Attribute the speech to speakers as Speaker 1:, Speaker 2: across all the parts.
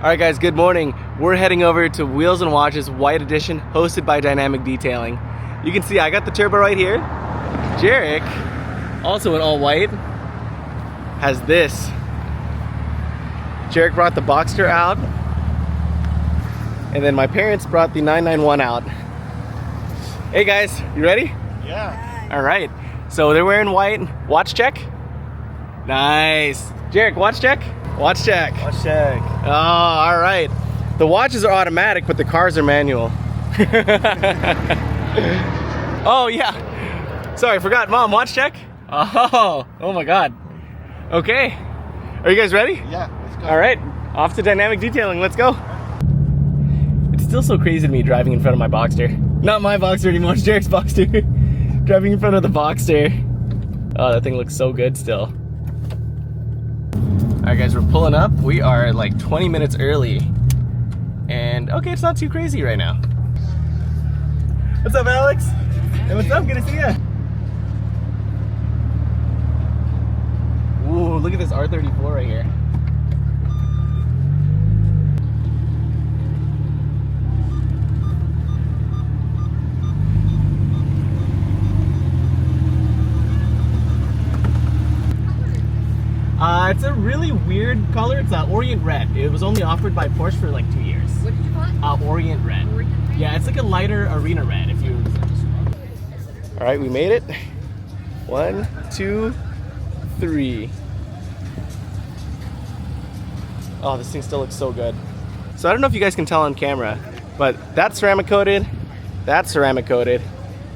Speaker 1: Alright guys, good morning. We're heading over to Wheels and Watches White Edition, hosted by Dynamic Detailing. You can see I got the turbo right here. Jarek, also in all white, has this. Jarek brought the Boxster out, and then my parents brought the 991 out. Hey guys, you ready?
Speaker 2: Yeah.
Speaker 1: Alright, so they're wearing white. Watch check? Nice. Jarek, watch check? Watch check.
Speaker 2: Watch check.
Speaker 1: Oh, all right. The watches are automatic, but the cars are manual. Oh, yeah. Sorry, forgot. Mom, watch check? Oh my God. Okay. Are you guys ready?
Speaker 2: Yeah, let's go.
Speaker 1: All right. Off to Dynamic Detailing. Let's go. It's still so crazy to me driving in front of my Boxster. Not my Boxster anymore. It's Jarek's Boxster. Driving in front of the Boxster. Oh, that thing looks so good still. Alright guys, we're pulling up. We are like 20 minutes early. And okay, it's not too crazy right now. What's up, Alex? Hey, what's up? Good to see ya. Ooh, look at this R34 right here. It's a really weird color. It's Orient Red. It was only offered by Porsche for like 2 years.
Speaker 3: What did you call it?
Speaker 1: Orient Red.
Speaker 3: Orient Red?
Speaker 1: Yeah, it's like a lighter arena red. If you. All right, we made it. 1, 2, 3. Oh, this thing still looks so good. So I don't know if you guys can tell on camera, but that's ceramic coated. That's ceramic coated.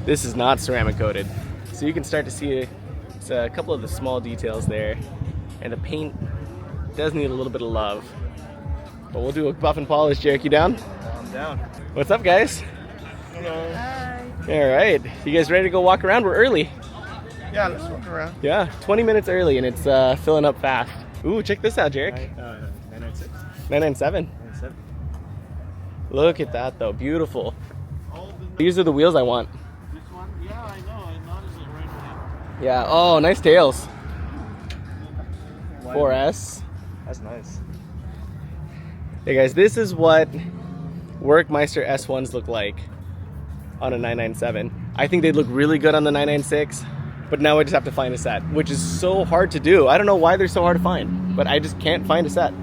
Speaker 1: This is not ceramic coated. So you can start to see it's a couple of the small details there. And the paint does need a little bit of love. But we'll do a buff and polish. Jarek, you down?
Speaker 2: I'm down.
Speaker 1: What's up, guys?
Speaker 2: Hello.
Speaker 3: Hi.
Speaker 1: All right. You guys ready to go walk around? We're early.
Speaker 2: Yeah, let's walk around.
Speaker 1: Yeah, 20 minutes early, and it's filling up fast. Ooh, check this out, Jarek.
Speaker 2: 996.
Speaker 1: 997.
Speaker 2: 997.
Speaker 1: Look at that, though. Beautiful. These are the wheels I want.
Speaker 2: This one? Yeah, I know. I noticed it right away.
Speaker 1: Yeah. Oh, nice tails. 4S.
Speaker 2: That's nice.
Speaker 1: Hey guys, this is what Workmeister S1s look like on a 997. I think they'd look really good on the 996, but now I just have to find a set, which is so hard to do. I don't know why they're so hard to find, but I just can't find a set.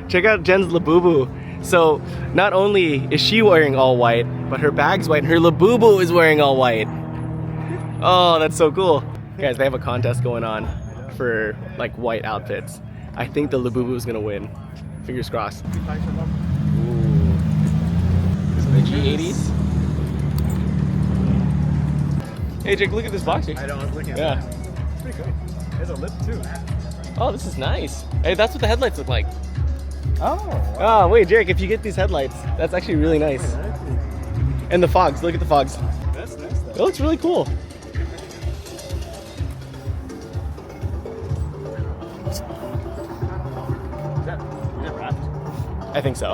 Speaker 1: Check out Jen's Labubu. So not only is she wearing all white, but her bag's white and her Labubu is wearing all white. Oh, that's so cool. Guys, they have a contest going on for like white outfits. I think the Labubu is gonna win. Fingers crossed. Ooh. This is the G80s. Hey Jake, look at this Boxster.
Speaker 2: I know, I was looking at
Speaker 1: Yeah.
Speaker 2: that. It's pretty good. There's a lip too.
Speaker 1: Oh, this is nice. Hey, that's what the headlights look like.
Speaker 2: Oh. Wow.
Speaker 1: Oh, wait, Jake, if you get these headlights, that's actually really nice. And the fogs, look at the fogs.
Speaker 2: That's nice though.
Speaker 1: It looks really cool.
Speaker 2: Is that wrapped?
Speaker 1: I think so.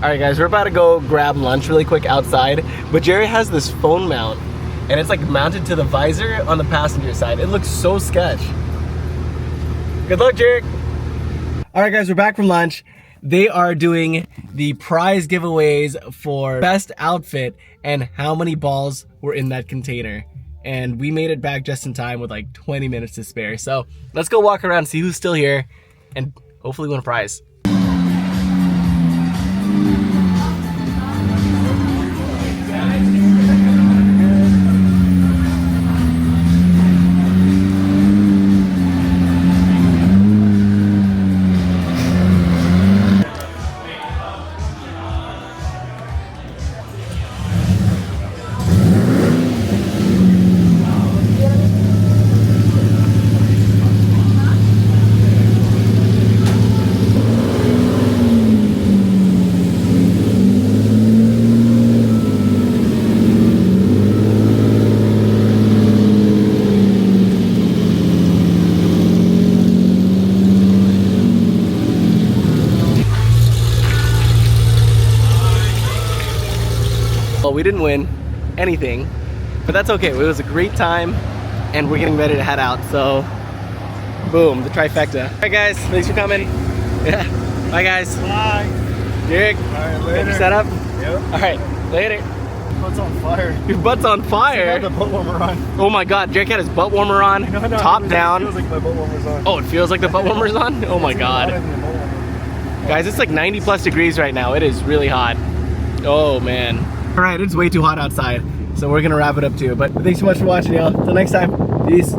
Speaker 1: Alright guys, we're about to go grab lunch really quick outside, but Jerry has this phone mount, and it's like mounted to the visor on the passenger side. It looks so sketch. Good luck, Jerry. Alright guys, we're back from lunch. They are doing the prize giveaways for best outfit and how many balls were in that container. And we made it back just in time with like 20 minutes to spare. So let's go walk around, see who's still here, and hopefully win a prize. Well, we didn't win anything, but that's okay. It was a great time, and we're getting ready to head out, so boom, the trifecta. All right, guys, thanks for coming. Yeah, bye, guys.
Speaker 2: Bye.
Speaker 1: Jake,
Speaker 2: All right, later.
Speaker 1: set up?
Speaker 2: Yep.
Speaker 1: All right, later.
Speaker 2: Butt's on fire.
Speaker 1: Your butt's on
Speaker 2: I
Speaker 1: fire.
Speaker 2: had the butt warmer on.
Speaker 1: Oh my God, Jake had his butt warmer on,
Speaker 2: No,
Speaker 1: top down.
Speaker 2: It feels like my butt warmer's on.
Speaker 1: Oh, it feels like the butt warmer's on? Oh my
Speaker 2: It's even
Speaker 1: God.
Speaker 2: hotter than the butt warmer.
Speaker 1: Guys, it's like 90 plus degrees right now. It is really hot. Oh man. All right, it's way too hot outside, so we're gonna wrap it up too. But thanks so much for watching, y'all. Till next time, peace.